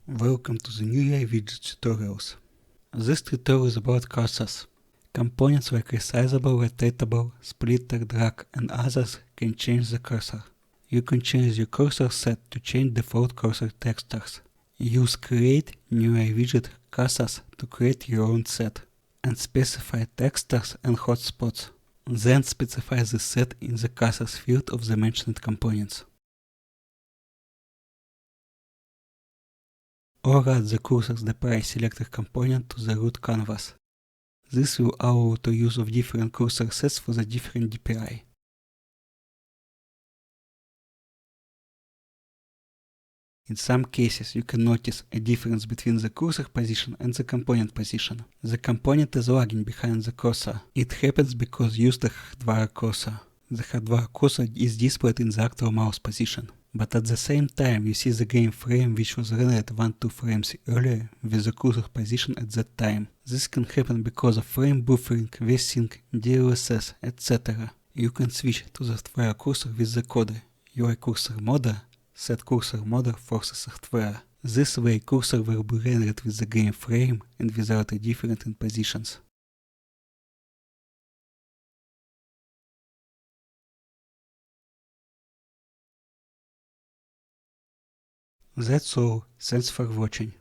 Welcome to the new UI widget tutorials. This tutorial is about cursors. Components like resizable, rotatable, splitter, drag and others can change the cursor. You can change your cursor set to change default cursor textures. Use create new UI widget cursors to create your own set and specify textures and hotspots. Then specify the set in the cursors field of the mentioned components. Or add the cursor's price selector component to the root canvas. This will allow to use of different cursor sets for the different DPI. In some cases, you can notice a difference between the cursor position and the component position. The component is lagging behind the cursor. It happens because used a hardware cursor. The hardware cursor is displayed in the actual mouse position. But at the same time, you see the game frame which was rendered 1-2 frames earlier with the cursor position at that time. This can happen because of frame buffering, VSync, DLSS, etc. You can switch to the software cursor with the code UI cursor modder, set cursor modder forces software. This way cursor will be rendered with the game frame and without a difference in positions. That's all, thanks for watching.